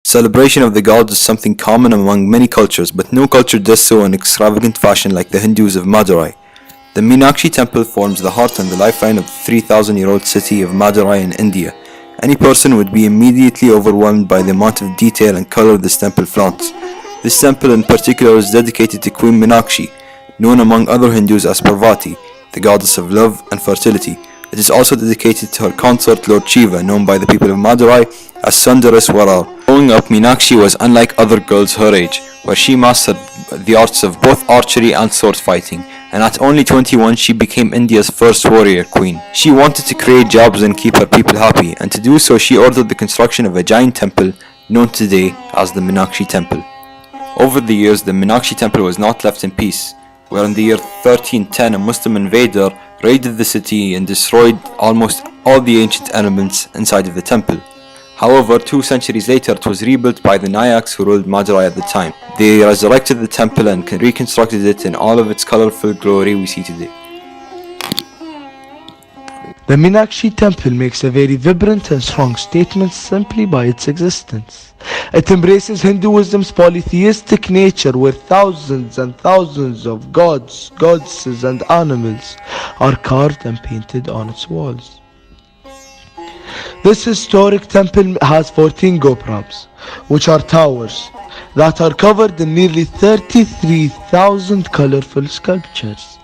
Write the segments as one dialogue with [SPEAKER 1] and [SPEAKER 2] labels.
[SPEAKER 1] Celebration of the gods is something common among many cultures, but no culture does so in extravagant fashion like the Hindus of Madurai. The Meenakshi Temple forms the heart and the lifeline of the 3,000-year-old city of Madurai in India. Any person would be immediately overwhelmed by the amount of detail and color this temple flaunts. This temple in particular is dedicated to Queen Meenakshi, known among other Hindus as Parvati, the goddess of love and fertility. It is also dedicated to her consort Lord Shiva, known by the people of Madurai as Sundareswarar. Growing up, Meenakshi was unlike other girls her age, where she mastered the arts of both archery and sword fighting, and at only 21 she became India's first warrior queen. She wanted to create jobs and keep her people happy, and to do so she ordered the construction of a giant temple known today as the Meenakshi Temple. Over the years, the Meenakshi Temple was not left in peace, where in the year 1310 a Muslim invader raided the city and destroyed almost all the ancient elements inside of the temple. However, 2 centuries later it was rebuilt by the Nayaks who ruled Madurai at the time. They resurrected the temple and reconstructed it in all of its colorful glory we see today.
[SPEAKER 2] The Meenakshi Temple makes a very vibrant and strong statement simply by its existence. It embraces Hinduism's polytheistic nature where thousands and thousands of gods, goddesses and animals are carved and painted on its walls. This historic temple has 14 gopurams, which are towers, that are covered in nearly 33,000 colorful sculptures.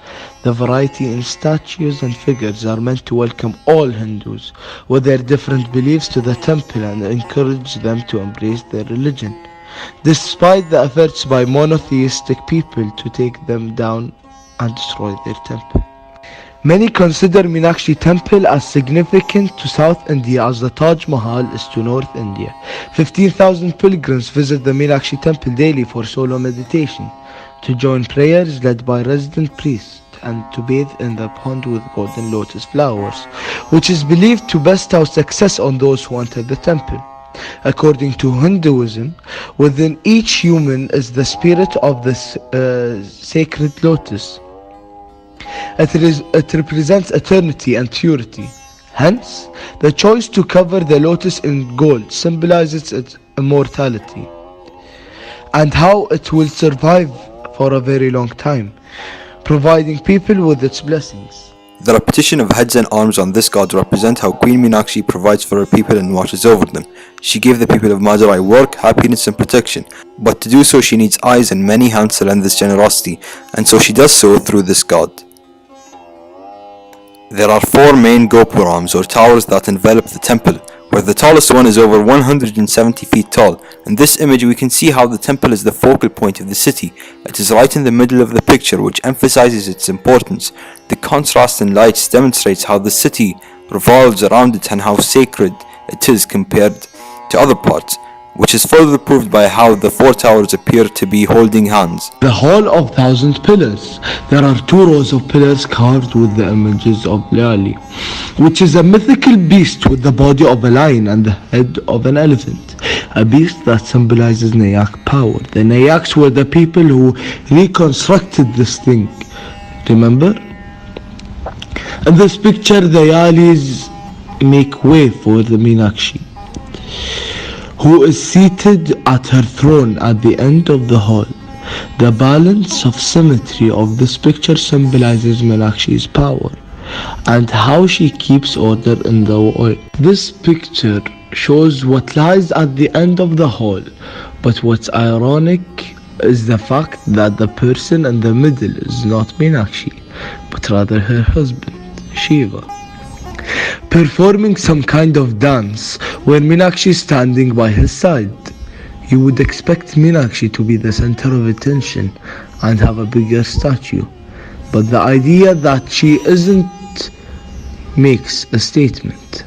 [SPEAKER 2] The variety in statues and figures are meant to welcome all Hindus with their different beliefs to the temple and encourage them to embrace their religion, despite the efforts by monotheistic people to take them down and destroy their temple. Many consider Meenakshi Temple as significant to South India as the Taj Mahal is to North India. 15,000 pilgrims visit the Meenakshi Temple daily for solo meditation, to join prayers led by resident priests, and to bathe in the pond with golden lotus flowers, which is believed to bestow success on those who enter the temple. According to Hinduism, within each human is the spirit of the sacred lotus. It represents eternity and purity. Hence, the choice to cover the lotus in gold symbolizes its immortality and how it will survive for a very long time, providing people with its blessings.
[SPEAKER 1] The repetition of heads and arms on this god represent how Queen Meenakshi provides for her people and watches over them. She gave the people of Madurai work, happiness and protection, but to do so she needs eyes and many hands to lend this generosity, and so she does so through this god. There are 4 main gopurams or towers that envelop the temple, where the tallest one is over 170 feet tall. In this image we can see how the temple is the focal point of the city. It is right in the middle of the picture, which emphasizes its importance. The contrast in lights demonstrates how the city revolves around it and how sacred it is compared to other parts, which is further proved by how the 4 towers appear to be holding hands.
[SPEAKER 2] The Hall of Thousand Pillars. There are 2 rows of pillars carved with the images of Leali, which is a mythical beast with the body of a lion and the head of an elephant, a beast that symbolizes Nayak power. The Nayaks were the people who reconstructed this thing, remember? In this picture, the Yalis make way for the Meenakshi, who is seated at her throne at the end of the hall. The balance of symmetry of this picture symbolizes Meenakshi's power and how she keeps order in the world. This picture shows what lies at the end of the hall, but what's ironic is the fact that the person in the middle is not Meenakshi, but rather her husband, Shiva, performing some kind of dance where Meenakshi is standing by his side. You would expect Meenakshi to be the center of attention and have a bigger statue, but the idea that she isn't makes a statement.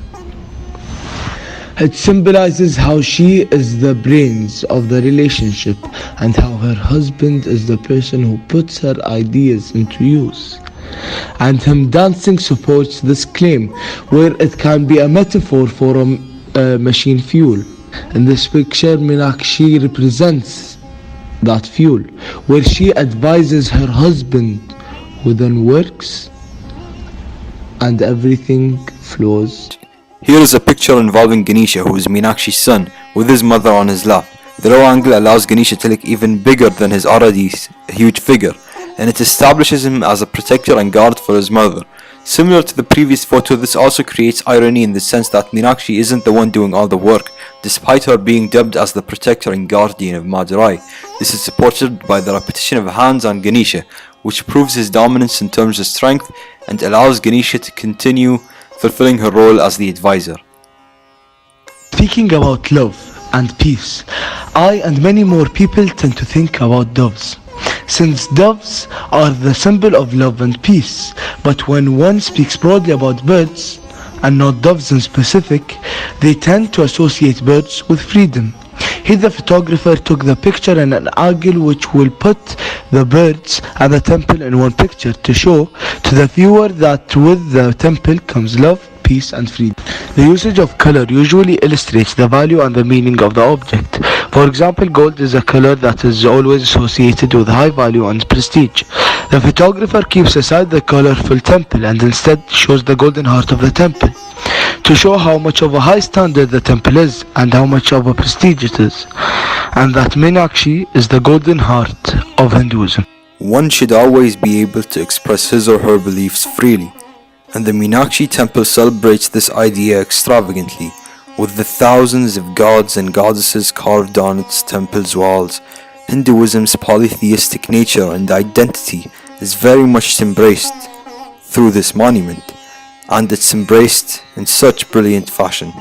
[SPEAKER 2] It symbolizes how she is the brains of the relationship and how her husband is the person who puts her ideas into use. And him dancing supports this claim, where it can be a metaphor for a machine fuel. In this picture, Meenakshi represents that fuel, where she advises her husband, who then works and everything flows.
[SPEAKER 1] Here is a picture involving Ganesha, who is Meenakshi's son, with his mother on his lap. The low angle allows Ganesha to look even bigger than his already huge figure, and it establishes him as a protector and guard for his mother. Similar to the previous photo, this also creates irony in the sense that Meenakshi isn't the one doing all the work, despite her being dubbed as the protector and guardian of Madurai. This is supported by the repetition of hands on Ganesha, which proves his dominance in terms of strength and allows Ganesha to continue fulfilling her role as the advisor.
[SPEAKER 2] Speaking about love and peace, I and many more people tend to think about doves, since doves are the symbol of love and peace. But when one speaks broadly about birds, and not doves in specific, they tend to associate birds with freedom. Here the photographer took the picture in an angle which will put the birds and the temple in one picture to show to the viewer that with the temple comes love, peace and freedom. The usage of color usually illustrates the value and the meaning of the object. For example, gold is a color that is always associated with high value and prestige. The photographer keeps aside the colorful temple and instead shows the golden heart of the temple, to show how much of a high standard the temple is and how much of a prestige it is, and that Meenakshi is the golden heart of Hinduism.
[SPEAKER 1] One should always be able to express his or her beliefs freely, and the Meenakshi Temple celebrates this idea extravagantly, with the thousands of gods and goddesses carved on its temple's walls. Hinduism's polytheistic nature and identity is very much embraced through this monument, and it's embraced in such brilliant fashion.